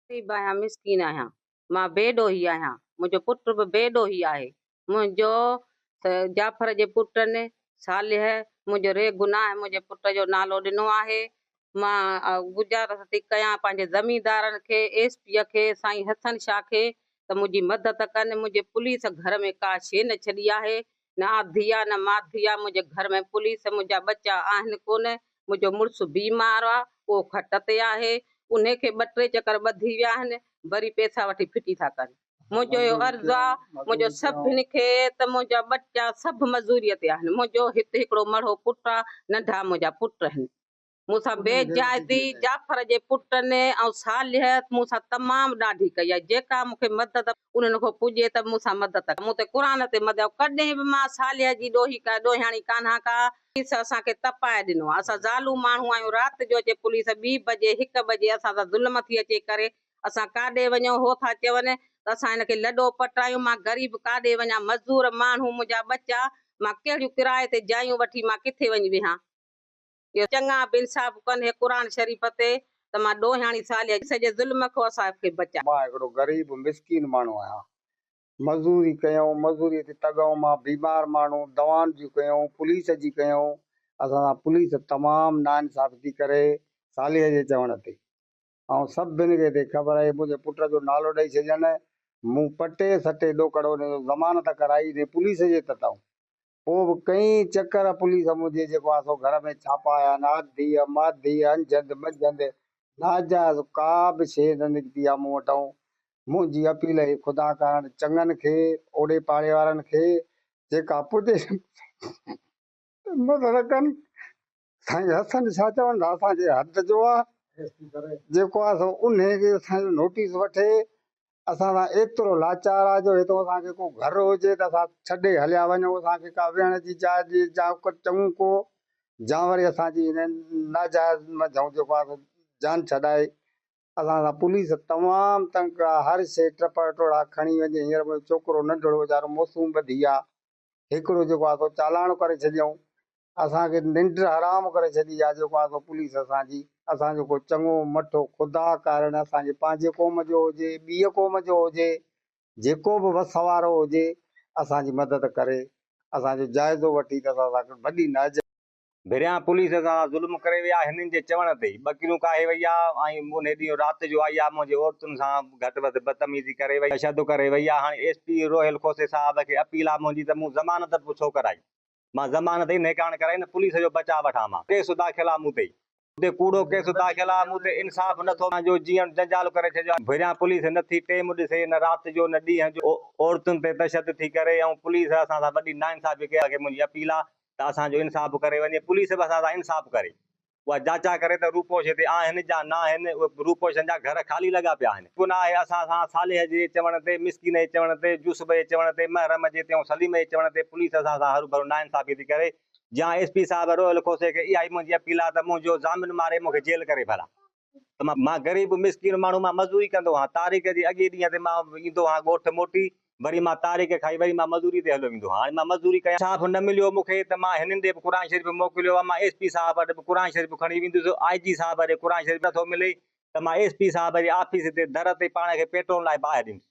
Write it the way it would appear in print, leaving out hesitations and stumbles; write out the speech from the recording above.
ग़रीब आहियां, मिसकीन आहियां, मां बेॾोही आहियां, मुंहिंजो पुट बि बेॾोही आहे। मुंहिंजो जाफ़र जे पुट ने सालिह मुंहिंजो रे गुनाह मुंहिंजे पुट जो नालो ॾिनो आहे। मां गुज़ारिश थी कयां पंहिंजे ज़मींदारनि खे, एसपीअ खे, साईं हसन शाह खे त मुंहिंजी मदद कनि। मुंहिंजे पुलिस घर में का शइ न छॾी आहे, न आधी आहे न माधी आहे। मुंहिंजे घर में पुलिस, मुंहिंजा बच्चा आहिनि कोन। मुंहिंजो मुड़ुसु बीमार आहे, उहो खट ते आहे, उन खे 2-3 चकर ॿधी विया आहिनि, वरी पैसा वठी फिटी था कनि। मुंहिंजो इहो अर्ज़ु आहे मुंहिंजो सभिनी खे त मुंहिंजा बच्चा सभु मज़ूरीअ ते आहिनि। मुंहिंजो हिकिड़ो मड़ो पुटु आहे, नंढा मुंहिंजा पुट आहिनि। मूंसां बेजाइज़ी जाफ़र जे पुट ने ऐं सालिह मूंसां तमामु ॾाढी कई आहे। जेका मूंखे मदद उन्हनि खां पुॼे त मूंसां मदद मूं ते क़ुर ते मदद। कॾहिं बि मां सालिह जी ॾोहियाणी कान्हा का। पुलिस असांखे तपाए ॾिनो आहे। असां ज़ालू माण्हू आहियूं, राति जो अचे पुलिस 2 बजे 1 बजे असां सां ज़ुल्म थी अचे करे। असां काॾे वञूं हो था चवनि त असां हिनखे लॾो पटायूं। मां ग़रीब काॾे वञा, मज़दूर माण्हू, मुंहिंजा बच्चा, मां कहिड़ियूं किराए ते जायूं वठी मां किथे वञी वेहां। चङा बि इंसाफ़ कनि क़ुर शरीफ़ ते त मां ॾोहियाणी सालिह सॼे ज़ुल्म खां असांखे बचा। मां हिकिड़ो ग़रीब मिसकीन माण्हू आहियां, मज़दूरी कयूं, मज़दूरी ते तगऊं। मां बीमार माण्हू, दवाउनि जी कयूं, पुलिस जी कयूं। असां पुलिस तमामु नाइंसाफ़ी थी करे सालिह जे चवण ते, ऐं सभिनी खे ख़बर आहे। मुंहिंजे पुट जो नालो ॾेई छॾनि, मूं पटे सटे ॾोकड़ो ज़मानत कराई ने पुलिस जे तताऊं। पोइ बि कई चकर पुलिस मुंहिंजे जेको आहे सो घर में छापा आया, आधी माधी अंजद मंजद नाजाइज़ का बि शइ न निकिती आहे मूं वटां। मुंहिंजी अपील आहे ख़ुदा करण चङनि खे, ओड़े पाड़े वारनि खे जेका पुॼे मदद कनि। साईं हसन छा चवनि था, असांजे हद जो आहे जेको आहे सो उन खे असांजो नोटिस वठे। असां सां एतिरो लाचार आहे जो हेतिरो असांखे को घर हुजे त असां छॾे हलिया वञूं। असांखे का वेहण जी जाइ जा चङू को जा वरी असांजी नाजाइज़ मझूं जेको आहे जान छॾाए। असां सां पुलिस तमामु तंग आहे, हर शइ टपड़ टोड़ा खणी वञे। हींअर मुंहिंजो छोकिरो नंढड़ो वीचारो मासूम ॿधी आहे, हिकिड़ो जेको आहे सो चालान करे छॾियऊं। असांखे निंड हराम करे छॾी आहे जेको आहे सो पुलिस असांजी। असांजो को चङो मठो ख़ुदा कारण असांजे पंहिंजे क़ौम जो हुजे, ॿी क़ौम जो हुजे, जेको बि वस वारो हुजे, असांजी मदद करे, असांजो जाइज़ो वठी त असांखे वॾी नाइज भिरियां पुलिस सां ज़ुल्म करे विया हिननि जे चवण ते। ॿकिरियूं काहे वई आहे ऐं उन ॾींहुं राति जो आई आहे, मुंहिंजे औरतुनि सां घटि वधि बदतमीज़ी करे वई, तशदुद करे वई आहे। हाणे एसपी रोहिल खोसे साहब खे अपील आहे मुंहिंजी त मूं ज़मानत बि छो कराई। मां ज़मानत ई नेकाण कराई न पुलिस जो बचाव वठां। मां केस दाख़िल आहे मूं ते, कूड़ो केस दाख़िल आहे मूं ते। इंसाफ़ नथो जो जीअं जंजाल करे छॾियो। भिरियां पुलिस नथी टेम ॾिसे, न राति जो न ॾींहं जो। औरतुनि ते तशदुद थी करे ऐं पुलिस असां सां वॾी नाइंसाफ़ी कई। मुंहिंजी अपील आहे त असांजो इंसाफ़ करे वञे, पुलिस बि असां सां इंसाफ़ करे। उहा जांचा करे त रूपोश हिते आहिनि या न आहिनि। रूपोशनि जा घर ख़ाली लॻा पिया आहिनि। गुनाह आहे असां सां सालिह जे चवण ते, मिसकीन जे चवण ते, यूसुफ जे चवण ते, महरम जे ते, सलीम जे चवण ते पुलिस असां सां हरू भरू नाइंसाफ़ी थी करे। या एसपी साहब रोहिल खोसे खे इहा ई मुंहिंजी अपील आहे त मुंहिंजो ज़ामिन मारे मूंखे जेल करे भला। त मां ग़रीब मिसकीन माण्हू, मां मज़दूरी कंदो आहियां। तारीख़ जे अॻे ॾींहं ते मां ईंदो आहियां ॻोठ मोटी, वरी मां तारीख़ खाई वरी मां मज़दूरी ते हलियो वेंदो आहियां। हाणे मां मज़दूरी कयां, इंसाफ़ न मिलियो मूंखे त मां हिननि ॾे बि क़ुर शरीफ़ मोकिलियो आहे। मां एसपी साहब वटि बि क़ुर शरीफ़ खणी वेंदुसि। IG साहब ॾे क़ुर शरीफ़ नथो मिले त मां एसपी साहब जे ऑफिस ते दर ते पाण खे पेट्रोल लाइ ॿाहिरि ॾींदुसि।